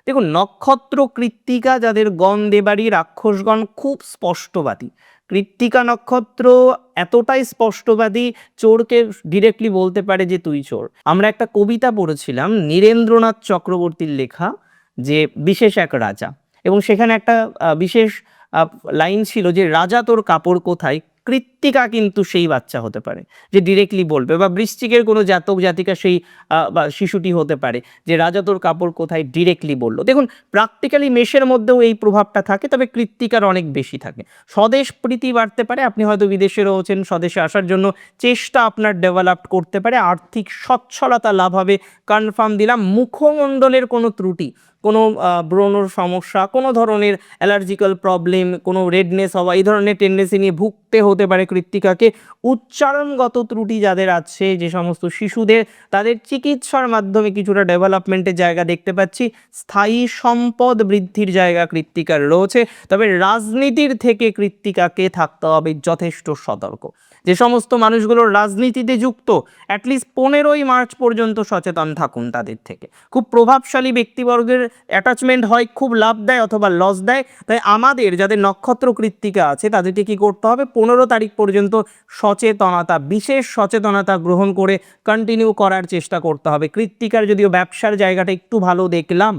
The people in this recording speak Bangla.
দেখুন, নক্ষত্র কৃত্তিকা যাদের গণ দেবাড়ি রাক্ষসগণ খুব স্পষ্টবাদী। কৃত্তিকা নক্ষত্র এতটাই স্পষ্টবাদী, চোরকে ডিরেক্টলি বলতে পারে যে তুই চোর। আমরা একটা কবিতা পড়েছিলাম নীরেন্দ্রনাথ চক্রবর্তীর লেখা, যে বিশেষ এক রাজা, এবং সেখানে একটা বিশেষ লাইন ছিল যে রাজা তোর কাপড় কোথায়। কৃত্তিকা কিন্তু সেই বাচ্চা হতে পারে যে ডিরেক্টলি বলবে, বা বৃশ্চিকের কোনো জাতক জাতিকা সেই বা শিশুটি হতে পারে যে রাজা তোর কাপড় কোথায় ডিরেক্টলি বললো। দেখুন, প্র্যাকটিক্যালি মেষের মধ্যেও এই প্রভাবটা থাকে, তবে কৃত্তিকার অনেক বেশি থাকে। স্বদেশ প্রীতি বাড়তে পারে, আপনি হয়তো বিদেশে রয়েছেন, স্বদেশে আসার জন্য চেষ্টা আপনার ডেভেলপ করতে পারে, আর্থিক সচ্ছলতা লাভ হবে, কনফার্ম দিলাম। মুখমণ্ডলের কোনো ত্রুটি, কোনো ব্রণর সমস্যা, কোনো ধরনের অ্যালার্জিক্যাল প্রবলেম, কোনো রেডনেস হওয়া, এই ধরনের টেন্ডেন্সি নিয়ে ভুগতে হতে পারে কৃত্তিকাকে। উচ্চারণগত ত্রুটি যাদের আছে, যে সমস্ত শিশুদের, তাদের চিকিৎসার মাধ্যমে কিছুটা ডেভেলপমেন্টের জায়গা দেখতে পাচ্ছি। স্থায়ী সম্পদ বৃদ্ধির জায়গা কৃত্তিকার রয়েছে, তবে রাজনীতির থেকে কৃত্তিকাকে থাকতে হবে যথেষ্ট সতর্ক। যে সমস্ত মানুষগুলো রাজনীতিতে যুক্ত, অ্যাটলিস্ট 15ই মার্চ পর্যন্ত সচেতন থাকুন তাদের থেকে। খুব প্রভাবশালী ব্যক্তিবর্গের অ্যাটাচমেন্ট হয়, খুব লাভ দেয় অথবা লস দেয়। তাই আমাদের যাদের নক্ষত্র কৃত্তিকা আছে তাদেরকে কি করতে হবে, 15 তারিখ পর্যন্ত সচেতনতা, বিশেষ সচেতনতা গ্রহণ করে কন্টিনিউ করার চেষ্টা করতে হবে। কৃত্তিকার যদিও ব্যবসার জায়গাটা একটু ভালো দেখলাম,